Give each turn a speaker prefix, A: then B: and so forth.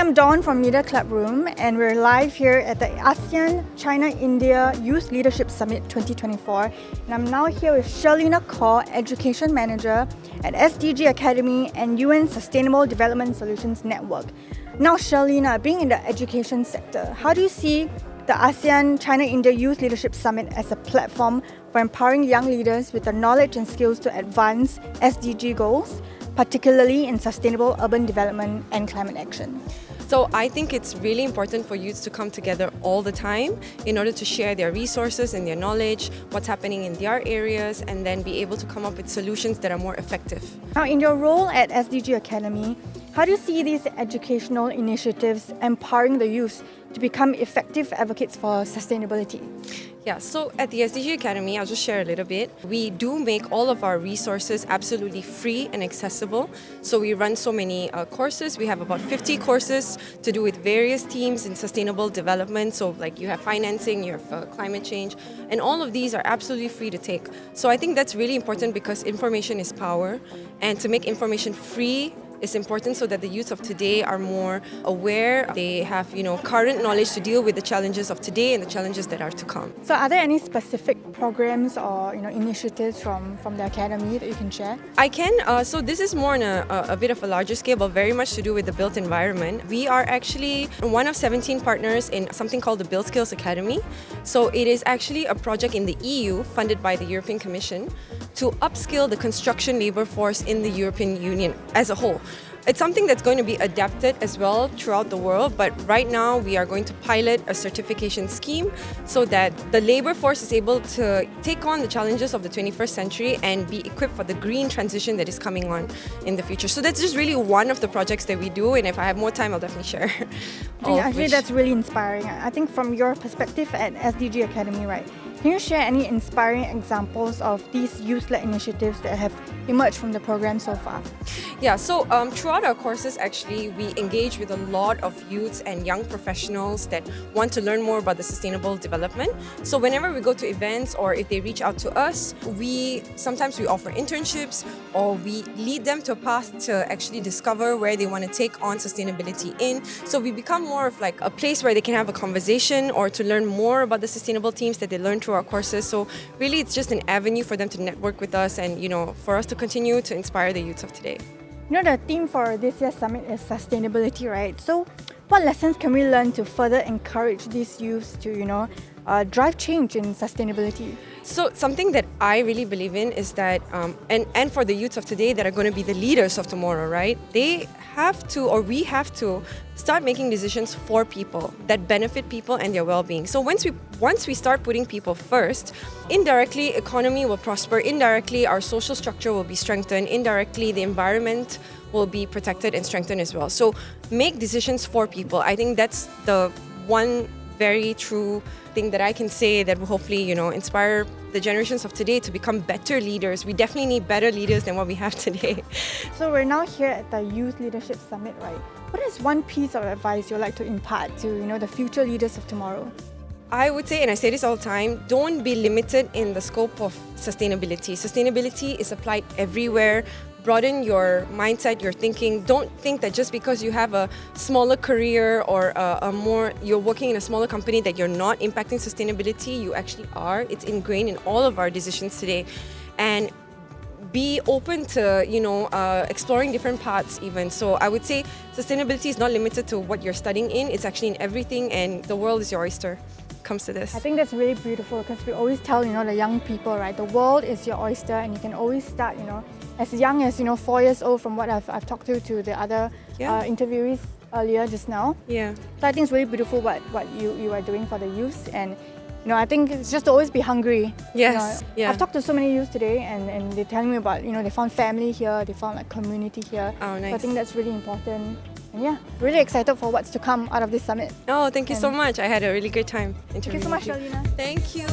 A: I'm Dawn from Media Club Room, and we're live here at the ASEAN China-India Youth Leadership Summit 2024. And I'm now here with Sherlina Kaur, Education Manager at SDG Academy and UN Sustainable Development Solutions Network. Now, Sherlina, being in the education sector, how do you see the ASEAN China-India Youth Leadership Summit as a platform for empowering young leaders with the knowledge and skills to advance SDG goals, particularly in sustainable urban development and climate action?
B: So I think it's really important for youths to come together all the time in order to share their resources and their knowledge, what's happening in their areas, and then be able to come up with solutions that are more effective.
A: Now, in your role at SDG Academy, how do you see these educational initiatives empowering the youth to become effective advocates for sustainability?
B: Yeah, so at the SDG Academy, I'll just share a little bit. We do make all of our resources absolutely free and accessible. So we run so many courses. We have about 50 courses to do with various themes in sustainable development. So like you have financing, you have climate change, and all of these are absolutely free to take. So I think that's really important because information is power, and to make information free is important so that the youth of today are more aware. They have, current knowledge to deal with the challenges of today and the challenges that are to come.
A: So are there any specific programs or initiatives from the Academy that you can share?
B: I can. So this is more on a bit of a larger scale, but very much to do with the built environment. We are actually one of 17 partners in something called the Build Skills Academy. So it is actually a project in the EU funded by the European Commission to upskill the construction labor force in the European Union as a whole. It's something that's going to be adapted as well throughout the world, but right now we are going to pilot a certification scheme so that the labor force is able to take on the challenges of the 21st century and be equipped for the green transition that is coming on in the future. So that's just really one of the projects that we do, and if I have more time, I'll definitely share.
A: Actually, that's really inspiring. I think from your perspective at SDG Academy, right? Can you share any inspiring examples of these youth-led initiatives that have emerged from the program so far?
B: Yeah, so throughout our courses, actually, we engage with a lot of youths and young professionals that want to learn more about the sustainable development. So whenever we go to events or if they reach out to us, sometimes we offer internships or we lead them to a path to actually discover where they want to take on sustainability in. So we become more of like a place where they can have a conversation or to learn more about the sustainable themes that they learn through our courses. So really, it's just an avenue for them to network with us and, for us to continue to inspire the youths of today.
A: The theme for this year's summit is sustainability, right? So what lessons can we learn to further encourage these youths to, drive change in sustainability?
B: So something that I really believe in is that, and for the youths of today that are going to be the leaders of tomorrow, right? They have to, or we have to, start making decisions for people that benefit people and their well-being. So once we start putting people first, indirectly economy will prosper, indirectly our social structure will be strengthened, indirectly the environment will be protected and strengthened as well. So make decisions for people. I think that's the one very true thing that I can say that will hopefully, inspire the generations of today to become better leaders. We definitely need better leaders than what we have today.
A: So we're now here at the Youth Leadership Summit, right? What is one piece of advice you'd like to impart to, the future leaders of tomorrow?
B: I would say, and I say this all the time, don't be limited in the scope of sustainability. Sustainability is applied everywhere. Broaden your mindset, your thinking. Don't think that just because you have a smaller career or you're working in a smaller company that you're not impacting sustainability. You actually are. It's ingrained in all of our decisions today. And be open to, exploring different paths even. So I would say sustainability is not limited to what you're studying in. It's actually in everything, and the world is your oyster. Comes to this.
A: I think that's really beautiful because we always tell the young people, right, the world is your oyster, and you can always start as young as 4 years old, from what I've talked to the other interviewees earlier just now.
B: Yeah.
A: So I think it's really beautiful what you are doing for the youth, and I think it's just to always be hungry.
B: Yes. Yeah.
A: I've talked to so many youth today, and they're telling me about they found family here, they found like community here.
B: Oh, nice.
A: So I think that's really important. And yeah, really excited for what's to come out of this summit.
B: Oh, thank you so much. I had a really good time
A: interviewing you. Thank you so much, Sherlina.
B: Thank you.